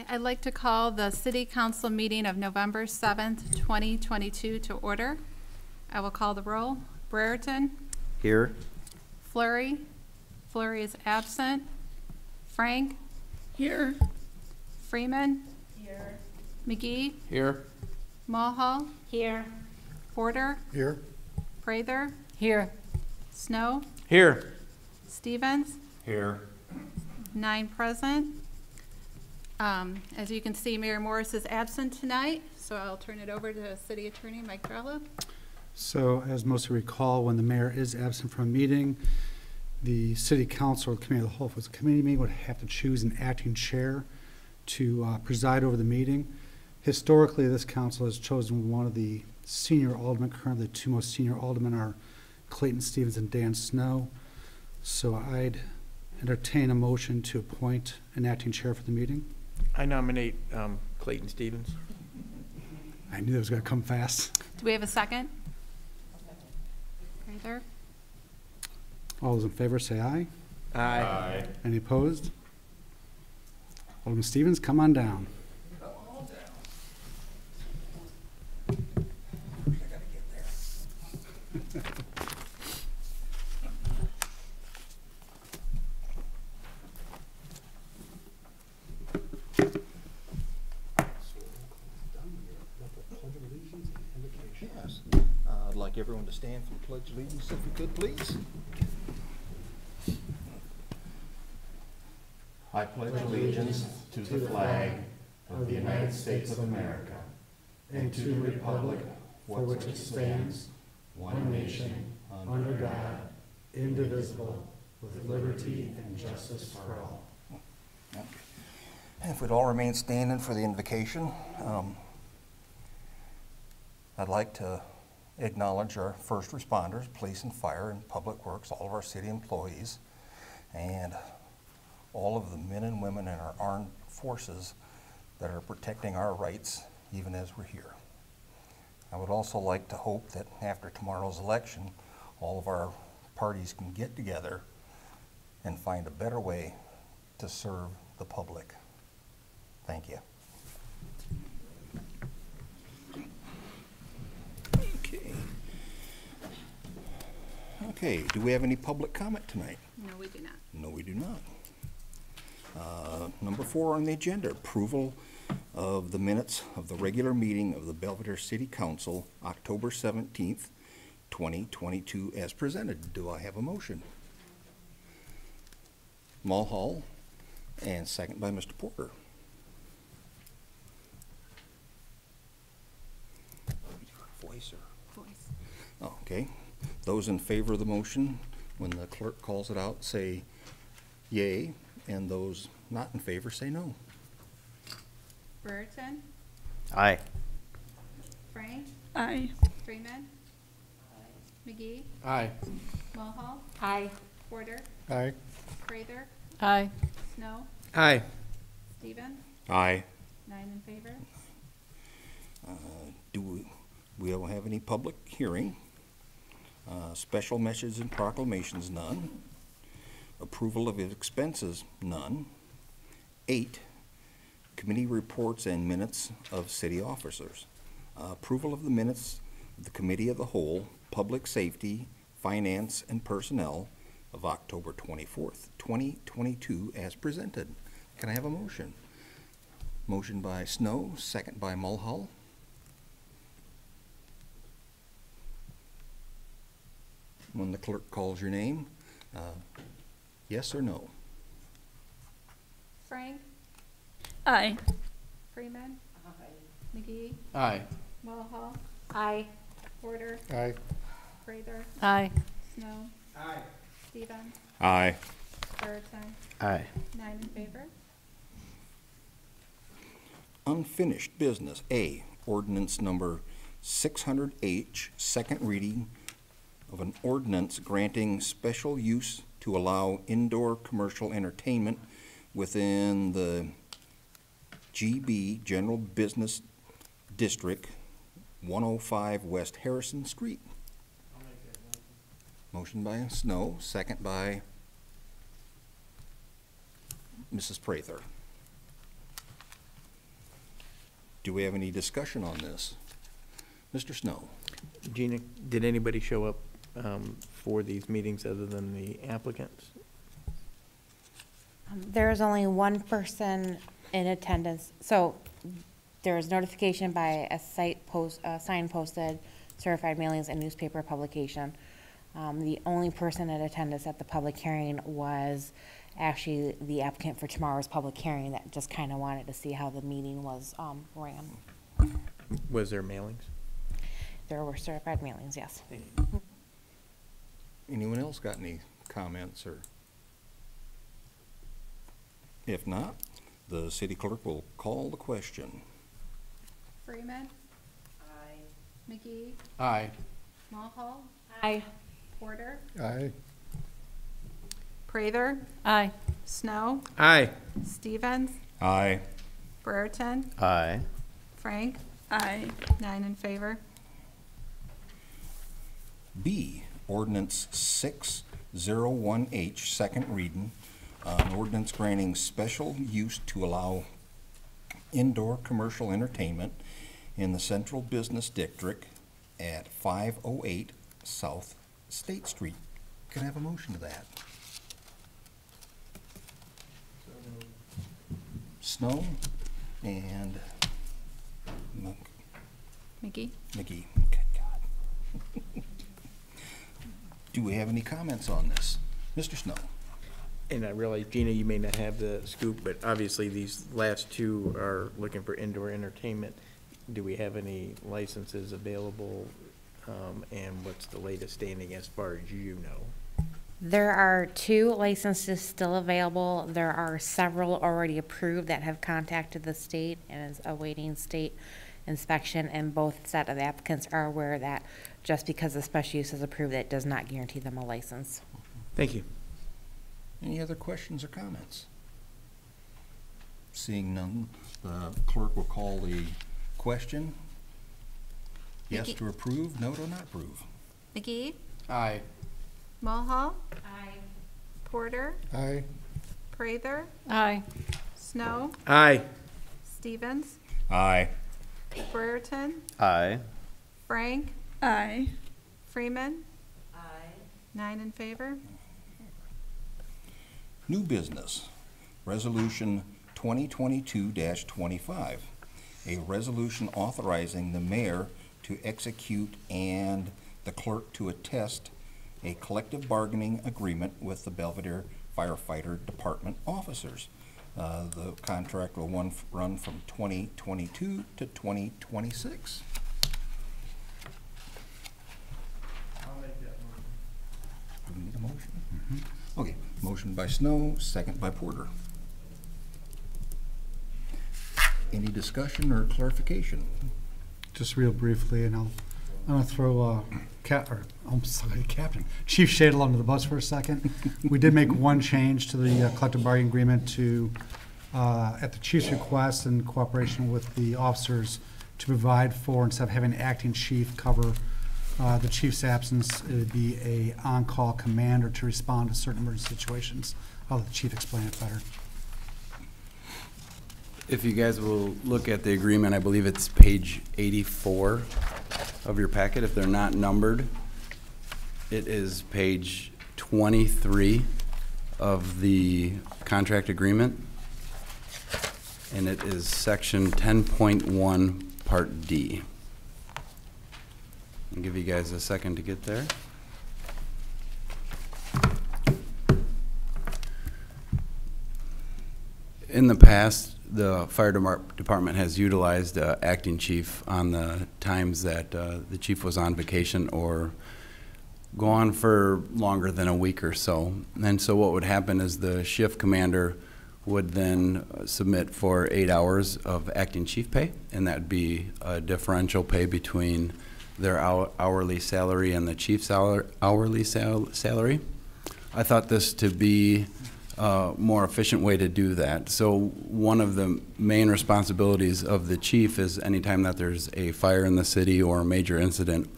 Okay, I'd like to call the City Council meeting of November 7th, 2022 to order. I will call the roll. Brereton. Here. Fleury. Fleury is absent. Frank. Here. Freeman. Here. McGee. Here. Mulhall. Here. Porter. Here. Prather. Here. Snow. Here. Stevens. Here. 9 present. As you can see, Mayor Morris is absent tonight, so I'll turn it over to City Attorney Mike Drella. So as most of you recall, when the mayor is absent from a meeting, the city council or committee of the whole, if it's a committee meeting, would have to choose an acting chair to preside over the meeting. Historically, this council has chosen one of the senior aldermen. Currently, the two most senior aldermen are Clayton Stevens and Dan Snow. So I'd entertain a motion to appoint an acting chair for the meeting. I nominate Clayton Stevens. I knew that was going to come fast. Do we have a second? Prather. All those in favor say aye. Aye. Any opposed? Alderman Stevens, come on down. Yes. I'd like everyone to stand for the Pledge of Allegiance, if we could, please. I pledge allegiance to the flag of the United States of America and to the republic for which it stands, one nation, under God, indivisible, with liberty and justice for all. Okay. And if we'd all remain standing for the invocation, I'd like to acknowledge our first responders, police and fire and public works, all of our city employees, and all of the men and women in our armed forces that are protecting our rights even as we're here. I would also like to hope that after tomorrow's election, all of our parties can get together and find a better way to serve the public. Thank you. Okay, do we have any public comment tonight? No, we do not. No, we do not. Number 4 on the agenda, approval of the minutes of the regular meeting of the Belvedere City Council, October 17th, 2022, as presented. Do I have a motion? Mulhall, and second by Mr. Porter. Voice or? Voice. Oh, okay. Those in favor of the motion, when the clerk calls it out, say yay, and those not in favor say no. Brereton. Aye. Frank. Aye. Freeman. McGee. Aye. Mulhall. Aye. Porter. Aye. Prather. Aye. Snow. Aye. Stevens. Aye. 9 in favor. Do we don't have any public hearing? Special messages and proclamations, none. Approval of expenses, none. 8, committee reports and minutes of city officers. Approval of the minutes of the Committee of the Whole, Public Safety, Finance, and Personnel of October 24th, 2022, as presented. Can I have a motion? Motion by Snow, second by Mulhall. When the clerk calls your name, yes or no? Frank. Aye. Freeman. Aye. McGee. Aye. Mulhall. Aye. Porter. Aye. Prather. Aye. Snow. Aye. Stevens. Aye. Brereton. Aye. 9 in favor. Unfinished business. A, ordinance number 600H, second reading of an ordinance granting special use to allow indoor commercial entertainment within the GB General Business District, 105 West Harrison Street. Motion by Snow, second by Mrs. Prather. Do we have any discussion on this? Mr. Snow? Gina, did anybody show up for these meetings other than the applicants? There is only one person in attendance, so there is notification by a sign posted, certified mailings, and newspaper publication. The only person in attendance at the public hearing was actually the applicant for tomorrow's public hearing that just kind of wanted to see how the meeting was ran. Was there mailings? There were certified mailings, yes. Anyone else got any comments or? If not, the city clerk will call the question. Freeman. Aye. McGee. Aye. Mulhall. Aye. Porter. Aye. Prather. Aye. Snow. Aye. Stevens. Aye. Brereton. Aye. Frank. Aye. 9 in favor. B, ordinance 601H, second reading. An ordinance granting special use to allow indoor commercial entertainment in the Central Business District at 508 South State Street. Can I have a motion to that? Snow and McGee. McGee. Good God. Do we have any comments on this? Mr. Snow? And I realize, Gina, you may not have the scoop, but obviously these last two are looking for indoor entertainment. Do we have any licenses available? And what's the latest standing as far as you know? There are 2 licenses still available. There are several already approved that have contacted the state and is awaiting state inspection, and both set of applicants are aware that just because the special use is approved, that does not guarantee them a license. Thank you. Any other questions or comments? Seeing none, the clerk will call the question. Yes Mickey. to approve, no to not approve. McGee. Aye. Mulhall. Aye. Porter. Aye. Prather. Aye. Snow. Aye. Stevens. Aye. Brereton. Aye. Frank. Aye. Freeman. Aye. 9 in favor. New business, Resolution 2022-25, a resolution authorizing the mayor to execute and the clerk to attest a collective bargaining agreement with the Belvedere Firefighter Department officers. The contract will run from 2022 to 2026. I'll make that motion. Do we need a motion? Okay, motion by Snow, second by Porter. Any discussion or clarification? Just real briefly, and I'm gonna throw Chief Shadle under the bus for a second. We did make one change to the collective bargaining agreement to, at the chief's request in cooperation with the officers, to provide for, instead of having an acting chief cover the chief's absence, it would be a on-call commander to respond to certain emergency situations. I'll let the chief explain it better. If you guys will look at the agreement, I believe it's page 84 of your packet. If they're not numbered, it is page 23 of the contract agreement, and it is section 10.1, part D. I'll give you guys a second to get there. In the past, the fire department has utilized acting chief on the times that the chief was on vacation or gone for longer than a week or so. And so what would happen is the shift commander would then submit for 8 hours of acting chief pay, and that would be a differential pay between their hourly salary and the chief's hourly salary. I thought this to be a more efficient way to do that. So one of the main responsibilities of the chief is anytime that there's a fire in the city or a major incident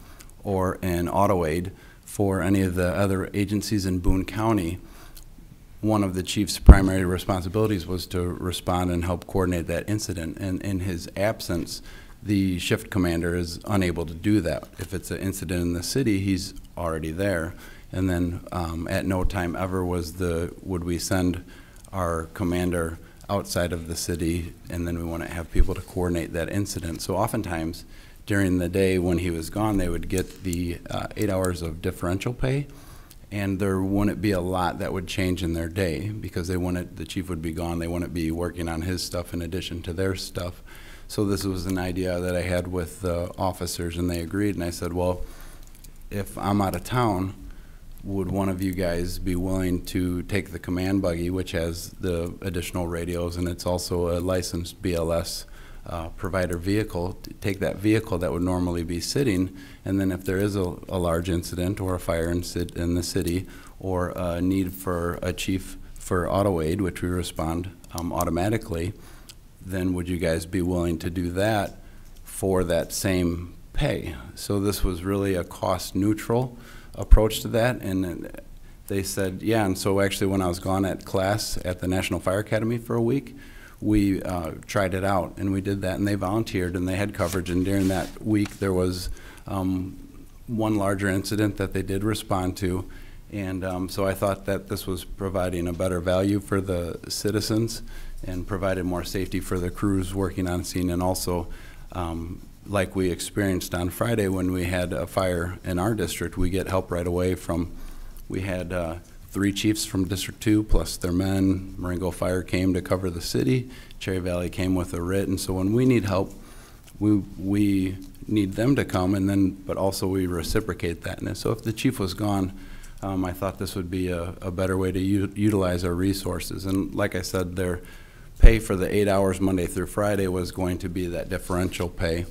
or an auto aid for any of the other agencies in Boone County, one of the chief's primary responsibilities was to respond and help coordinate that incident. And in his absence, the shift commander is unable to do that. If it's an incident in the city, he's already there. And then at no time ever would we send our commander outside of the city, and then we want to have people to coordinate that incident. So oftentimes during the day when he was gone, they would get the 8 hours of differential pay, and there wouldn't be a lot that would change in their day because the chief would be gone. They wouldn't be working on his stuff in addition to their stuff. So this was an idea that I had with the officers, and they agreed. And I said, well, if I'm out of town, would one of you guys be willing to take the command buggy, which has the additional radios, and it's also a licensed BLS provider vehicle, to take that vehicle that would normally be sitting, and then if there is a large incident or a fire in the city, or a need for a chief for auto aid, which we respond automatically, then would you guys be willing to do that for that same pay? So this was really a cost neutral approach to that, and they said, yeah. And so actually when I was gone at class at the National Fire Academy for a week, we tried it out, and we did that, and they volunteered, and they had coverage. And during that week there was one larger incident that they did respond to, and so I thought that this was providing a better value for the citizens and provided more safety for the crews working on scene. And also like we experienced on Friday when we had a fire in our district, we get help right away we had 3 chiefs from District 2 plus their men. Marengo Fire came to cover the city. Cherry Valley came with a writ. And so when we need help, we need them to come, and then, but also we reciprocate that. And so if the chief was gone, I thought this would be a better way to utilize our resources. And like I said, their pay for the 8 hours Monday through Friday was going to be that differential pay.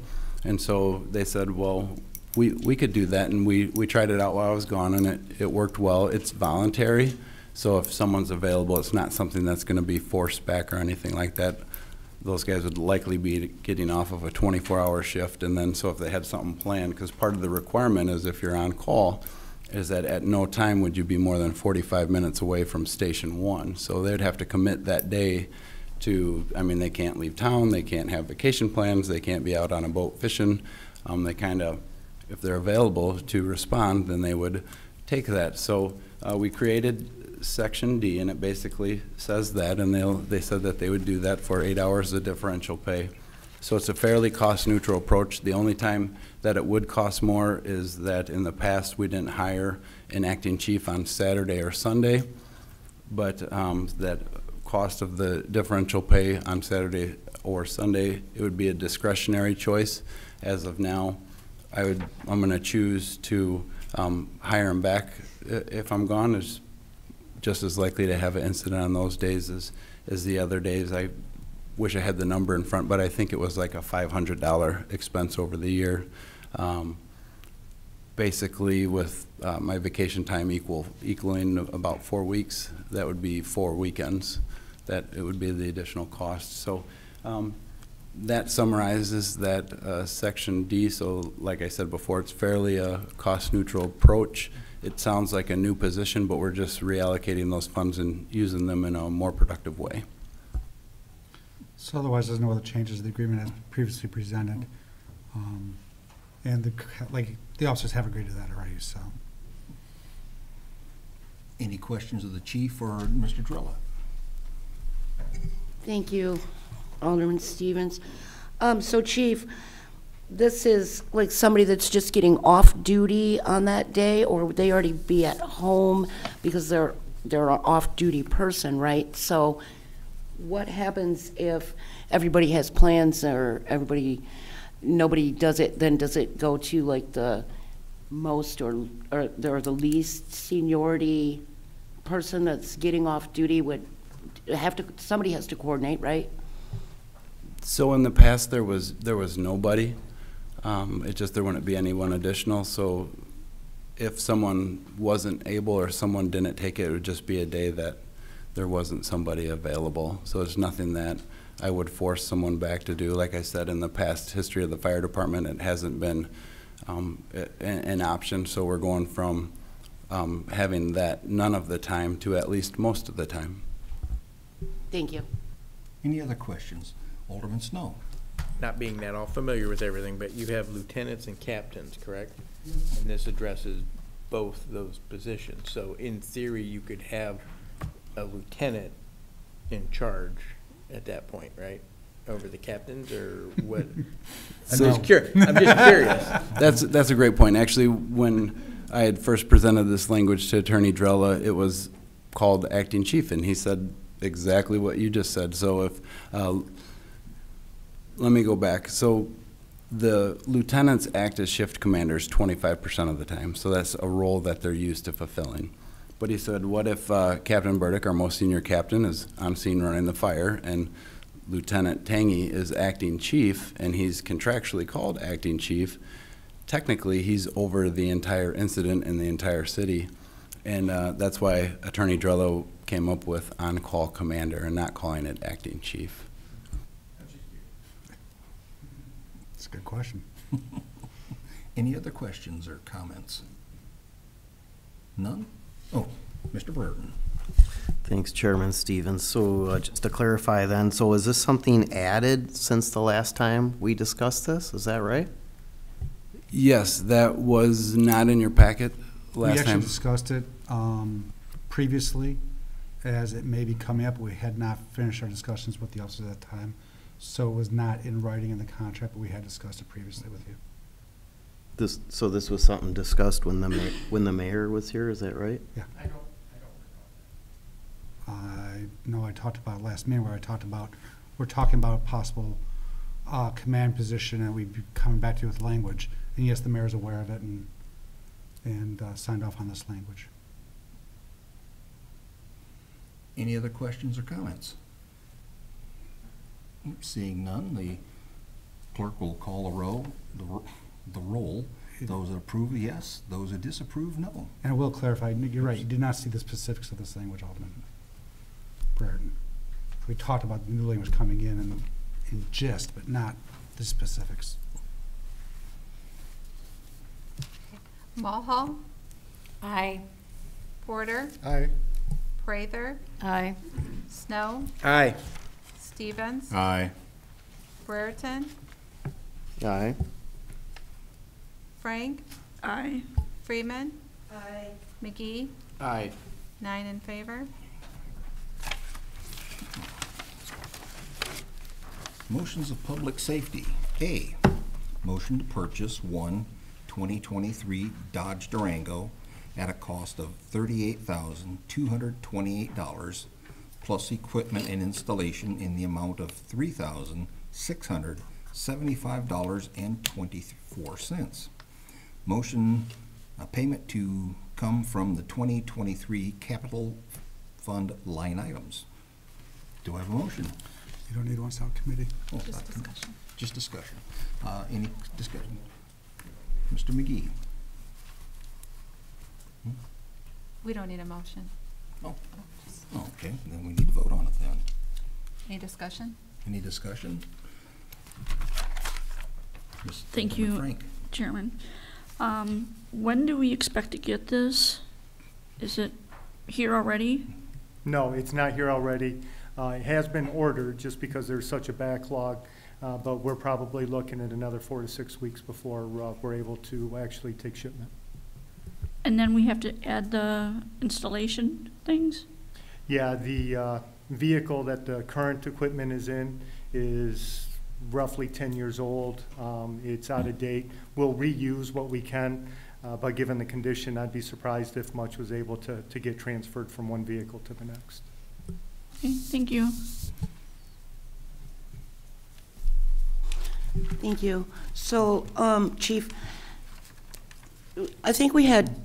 And so they said, well, we could do that, and we tried it out while I was gone, and it worked well. It's voluntary, so if someone's available, it's not something that's going to be forced back or anything like that. Those guys would likely be getting off of a 24-hour shift, and then so if they had something planned, because part of the requirement is if you're on call, is that at no time would you be more than 45 minutes away from Station 1. So they'd have to commit that day to, I mean, they can't leave town, they can't have vacation plans, they can't be out on a boat fishing. They kind of, if they're available to respond, then they would take that. So we created Section D, and it basically says that, and they said that they would do that for 8 hours of differential pay. So it's a fairly cost-neutral approach. The only time that it would cost more is that in the past we didn't hire an acting chief on Saturday or Sunday, but that cost of the differential pay on Saturday or Sunday, it would be a discretionary choice. As of now, I'm going to choose to hire him back if I'm gone. It's just as likely to have an incident on those days as the other days. I wish I had the number in front, but I think it was like a $500 expense over the year. Basically, with my vacation time equaling about 4 weeks, that would be 4 weekends. That it would be the additional cost. So that summarizes that Section D. So like I said before, it's fairly a cost-neutral approach. It sounds like a new position, but we're just reallocating those funds and using them in a more productive way. So otherwise, there's no other changes to the agreement as previously presented. And the officers have agreed to that already, so. Any questions of the chief or Mr. Drella? Thank you, Alderman Stevens. So Chief, this is like somebody that's just getting off duty on that day, or would they already be at home because they're an off-duty person, right? So what happens if everybody has plans or nobody does it, then does it go to like the most or the least seniority person that's getting off duty would somebody has to coordinate, right? So in the past there was nobody. It just there wouldn't be anyone additional. So if someone wasn't able or someone didn't take it, it would just be a day that there wasn't somebody available. So it's nothing that I would force someone back to do. Like I said, in the past history of the fire department, it hasn't been an option. So we're going from having that none of the time to at least most of the time. Thank you. Any other questions? Alderman Snow. Not being that all familiar with everything, but you have lieutenants and captains, correct? And this addresses both those positions. So in theory, you could have a lieutenant in charge at that point, right? Over the captains, or what? I'm just curious. That's a great point. Actually, when I had first presented this language to Attorney Drella, it was called acting chief, and he said exactly what you just said. So if, let me go back. So the lieutenants act as shift commanders 25% of the time. So that's a role that they're used to fulfilling. But he said, what if Captain Burdick, our most senior captain, is on scene running the fire, and Lieutenant Tangy is acting chief, and he's contractually called acting chief? Technically, he's over the entire incident in the entire city, and that's why Attorney Drello came up with on-call commander and not calling it acting chief. That's a good question. Any other questions or comments? None? Oh, Mr. Burton. Thanks, Chairman Stevens. So just to clarify then, so is this something added since the last time we discussed this? Is that right? Yes, that was not in your packet We last actually time. discussed it previously as it may be coming up. We had not finished our discussions with the officers at that time, so it was not in writing in the contract, but we had discussed it previously with you. So this was something discussed when the mayor was here, is that right? Yeah. I talked about it last meeting where we're talking about a possible command position, and we'd be coming back to you with language. And yes, the mayor's aware of it and signed off on this language. Any other questions or comments? Seeing none, the clerk will call the roll. Those that approve, yes. Those that disapprove, no. And I will clarify, you're right, you did not see the specifics of this language, Alderman Brereton. We talked about the new language coming in gist, but not the specifics. Mulhall, Aye. Porter, Aye. Prather, Aye. Snow, Aye. Stevens, Aye. Brereton, Aye. Frank, Aye. Freeman. Aye. McGee, Aye. 9 in favor. Motions of public safety. A, motion to purchase one 2023 Dodge Durango at a cost of $38,228 plus equipment and installation in the amount of $3,675.24. Motion, payment to come from the 2023 capital fund line items. Do I have a motion? You don't need one, South Committee. Oh, Just not- discussion. Just discussion. Any discussion? Mr. McGee? We don't need a motion. Oh, okay, then we need to vote on it then. Any discussion? Any discussion? Ms. Thank Alderman you. Frank? Chairman. When do we expect to get this? Is it here already? No, it's not here already. It has been ordered just because there's such a backlog, but we're probably looking at another 4 to 6 weeks before we're able to actually take shipment. And then we have to add the installation things? Yeah, the vehicle that the current equipment is in is roughly 10 years old. It's out of date. We'll reuse what we can, but given the condition, I'd be surprised if much was able to get transferred from one vehicle to the next. Okay, thank you. Thank you. So, Chief, I think we had,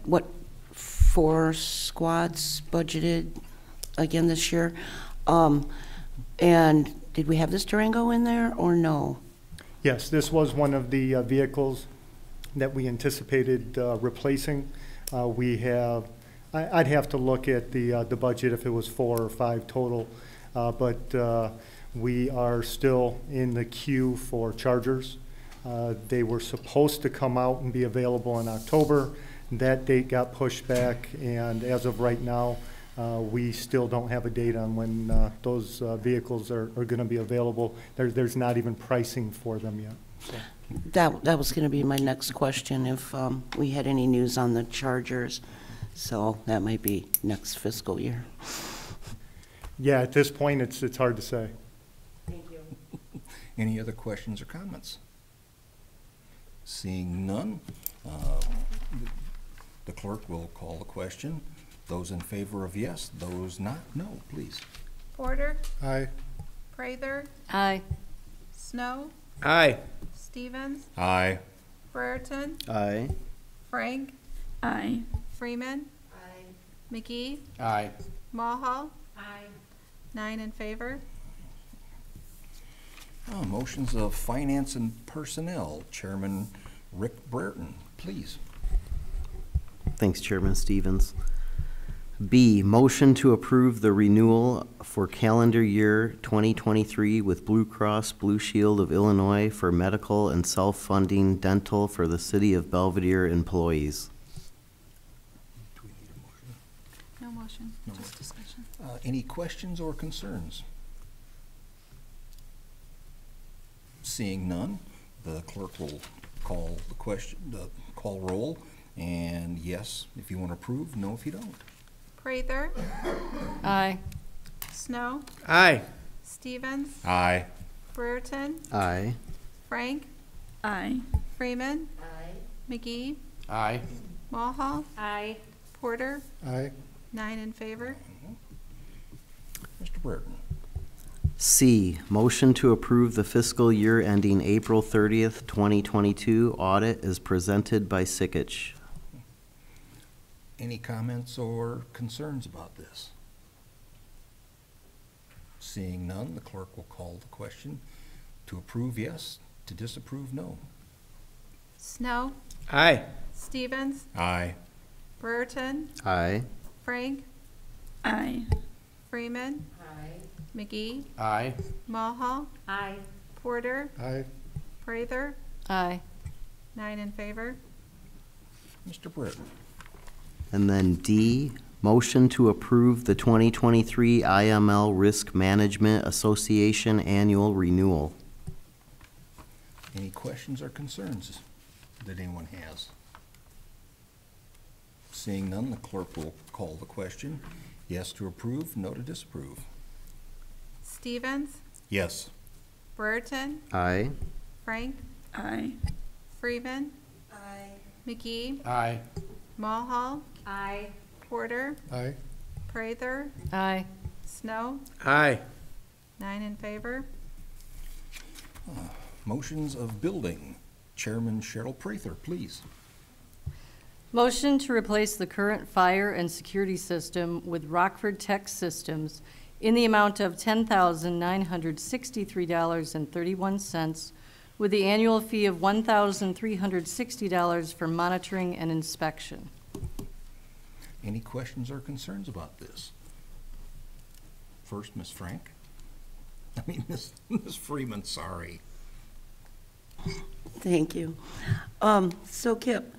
4 squads budgeted again this year? And did we have this Durango in there or no? Yes, this was one of the vehicles that we anticipated replacing. I'd have to look at the budget if it was 4 or 5 total, but we are still in the queue for Chargers. They were supposed to come out and be available in October. That date got pushed back, and as of right now, we still don't have a date on when those vehicles are going to be available. There's not even pricing for them yet. So. That was going to be my next question, if we had any news on the Chargers. So that might be next fiscal year. Yeah, at this point, it's hard to say. Thank you. Any other questions or comments? Seeing none, the clerk will call the question. Those in favor of yes, those not, no, please. Porter, Aye. Prather, Aye. Snow, Aye. Stevens, Aye. Brereton, Aye. Frank, Aye. Freeman, McGee, Aye. Mulhall. 9 in favor. Motions of Finance and Personnel, Chairman Rick Brereton, please. Thanks, Chairman Stevens. B, motion to approve the renewal for calendar year 2023 with Blue Cross Blue Shield of Illinois for medical and self-funding dental for the City of Belvedere employees. Do we need a motion? No motion, No just discussion. Any questions or concerns? Seeing none, the clerk will call the question, call roll, and yes if you want to approve, no if you don't. Prather, Aye. Snow, Aye. Stevens, Aye. Brereton, Aye. Frank, Aye. Freeman, McGee, Aye. Mulhall, Aye. Porter, Aye. 9 in favor. Mr. Brereton. C, motion to approve the fiscal year ending April 30th, 2022 audit as presented by Sikich. Any comments or concerns about this? Seeing none, the clerk will call the question. To approve, yes. To disapprove, no. Snow, Aye. Stevens, Aye. Brereton, Aye. Frank, Aye. Freeman, McGee, Aye. Mulhall, Porter, Aye. Prather, Aye. 9 in favor. Mr. Brereton. And then D, motion to approve the 2023 IML Risk Management Association Annual Renewal. Any questions or concerns that anyone has? Seeing none, the clerk will call the question. Yes to approve, no to disapprove. Stevens, Yes. Brereton, Aye. Frank, Aye. Freeman, McGee, Aye. Mulhall, Porter, Aye. Prather, Aye. Snow, Aye. 9 in favor. Motions of building. Chairman Cheryl Prather, please. Motion to replace the current fire and security system with Rockford Tech Systems in the amount of $10,963.31 with the annual fee of $1,360 for monitoring and inspection. Any questions or concerns about this? First, Ms. Frank. Ms. Freeman, sorry. Thank you. So Kip,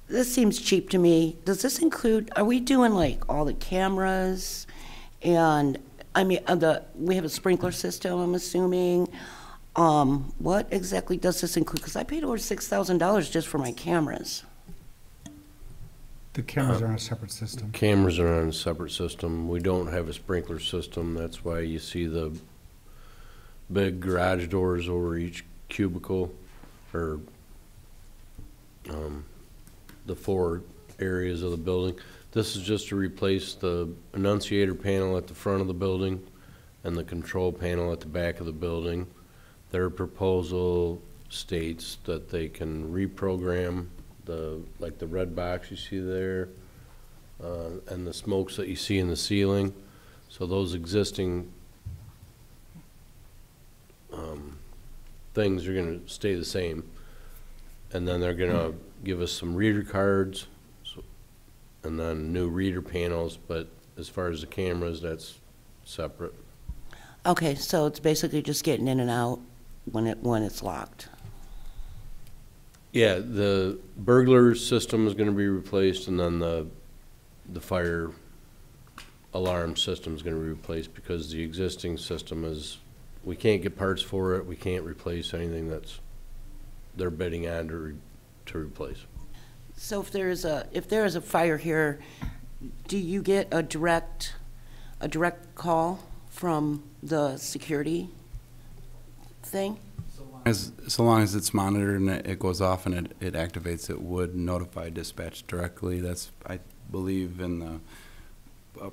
this seems cheap to me. Does this include, are we doing like all the cameras? And, I mean, we have a sprinkler system, I'm assuming. What exactly does this include? Because I paid over $6,000 just for my cameras. The cameras are on a separate system. Cameras are on a separate system. We don't have a sprinkler system. That's why you see the big garage doors over each cubicle, or the 4 areas of the building. This is just to replace the annunciator panel at the front of the building and the control panel at the back of the building. Their proposal states that they can reprogram like the red box you see there, and the smokes that you see in the ceiling. So those existing things are gonna stay the same. And then they're gonna give us some reader cards, and then new reader panels, but as far as the cameras, that's separate. Okay, so it's basically just getting in and out when it's locked. Yeah, the burglar system is gonna be replaced, and then the fire alarm system is gonna be replaced, because the existing system is, we can't get parts for it, we can't replace anything that's, they're bidding on to replace. So if there is a fire here, do you get a direct call from the security thing? So long as it's monitored and it goes off and it activates, it would notify dispatch directly. That's, I believe, in the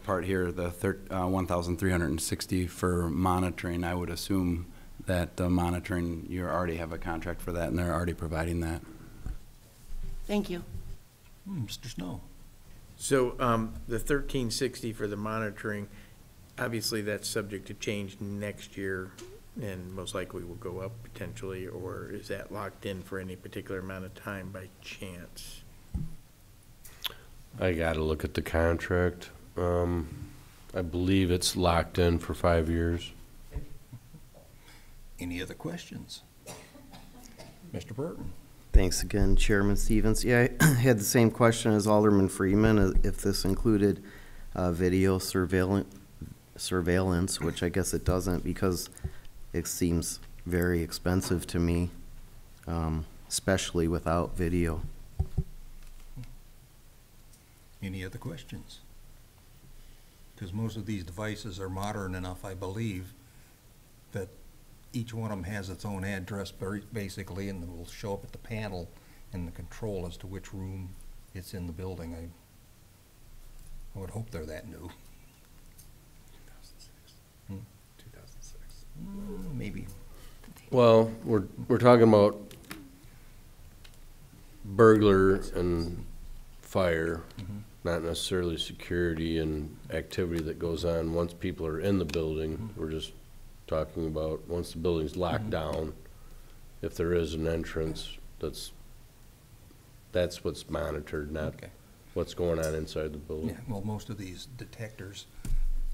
part here, the 1,360 for monitoring. I would assume that the monitoring, you already have a contract for that, and they're already providing that. Thank you. Mr. Snow? So, the 1360 for the monitoring, obviously that's subject to change next year, and most likely will go up potentially, or is that locked in for any particular amount of time by chance? I gotta look at the contract. I believe it's locked in for 5 years. Any other questions? Mr. Burton? Thanks again, Chairman Stevens. Yeah, I had the same question as Alderman Freeman, if this included video surveillance, which I guess it doesn't, because it seems very expensive to me, especially without video. Any other questions? Because most of these devices are modern enough, I believe, that each one of them has its own address basically, and it will show up at the panel and the control as to which room it's in the building. I would hope they're that new. 2006. Maybe. Well, we're talking about burglar and fire, not necessarily security and activity that goes on once people are in the building. We're just talking about once the building's locked down, if there is an entrance, that's what's monitored, not what's going on inside the building. Yeah, well, most of these detectors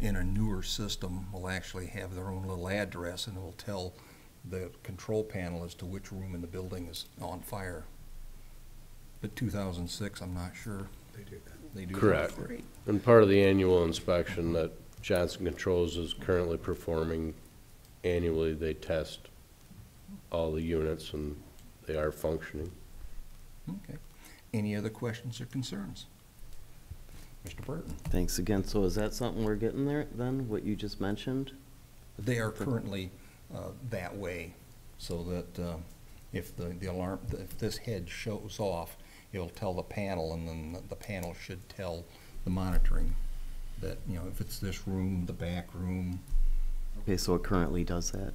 in a newer system will actually have their own little address, and it will tell the control panel as to which room in the building is on fire. But 2006, I'm not sure. They do that. They do that. Correct. Great. And part of the annual inspection that Johnson Controls is currently performing annually, they test all the units and they are functioning. Okay. Any other questions or concerns? Mr. Burton? Thanks again. So is that something we're getting there then, what you just mentioned? They are currently that way, so that if the alarm, if this head shows off, it'll tell the panel, and then the panel should tell the monitoring that, you know, if it's this room, the back room. Okay, so it currently does that?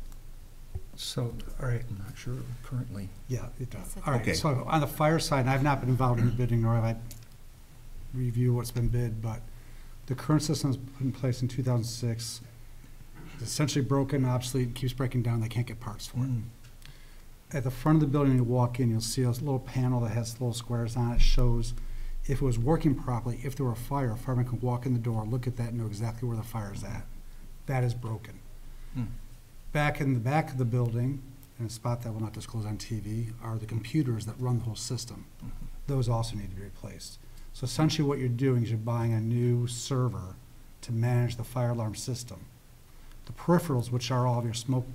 So, all right. I'm not sure currently. Yeah, it does. Yes, it All right, does. Okay. so on the fire side, and I've not been involved in the bidding, nor have I reviewed what's been bid, but the current system was put in place in 2006. It's essentially broken, obsolete, keeps breaking down, they can't get parts for it. At the front of the building, you walk in, you'll see a little panel that has little squares on it, shows if it was working properly, if there were a fire, a fireman could walk in the door, look at that, and know exactly where the fire's at. That is broken. Back in the back of the building, in a spot that will not disclose on TV, are the computers that run the whole system. Those also need to be replaced. So essentially what you're doing is you're buying a new server to manage the fire alarm system. The peripherals, which are all of your smoke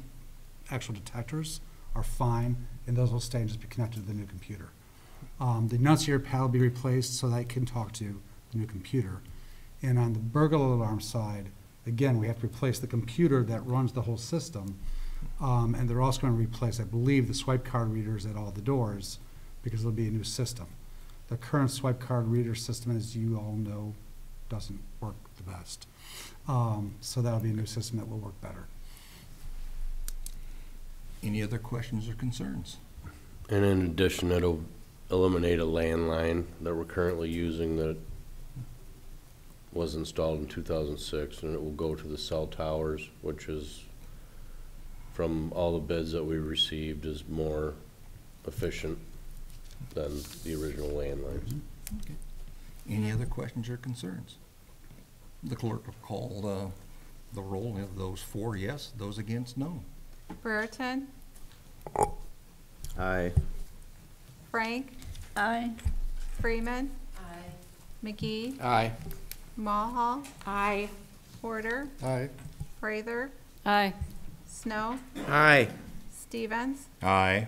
actual detectors, are fine, and those will stay and just be connected to the new computer. The annunciator pad will be replaced so that it can talk to the new computer. And on the burglar alarm side, again, we have to replace the computer that runs the whole system, and they're also going to replace, I believe, the swipe card readers at all the doors, because it'll be a new system. The current swipe card reader system, as you all know, doesn't work the best. So that'll be a new system that will work better. Any other questions or concerns? And in addition, it'll eliminate a landline that we're currently using that was installed in 2006, and it will go to the cell towers, which is, from all the bids that we received, is more efficient than the original landlines. Okay. Any other questions or concerns? The clerk will call the roll of those for yes, those against no. Brereton, Aye. Frank, Aye. Freeman. McGee, Aye. Mulhall, Aye. Porter, Aye. Prather, Aye. Snow, Aye. Stevens, Aye.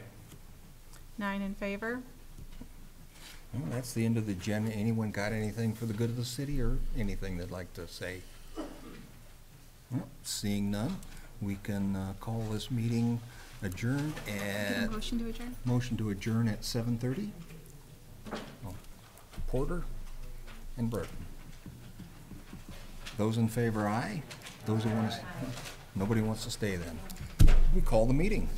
9 in favor. Well, that's the end of the agenda. Anyone got anything for the good of the city or anything they'd like to say? Well, seeing none, we can call this meeting adjourned Get a at, motion to adjourn? motion to adjourn at 7:30. Porter and Burton. Those in favor, aye. Those who want to, nobody wants to stay then. We call the meeting.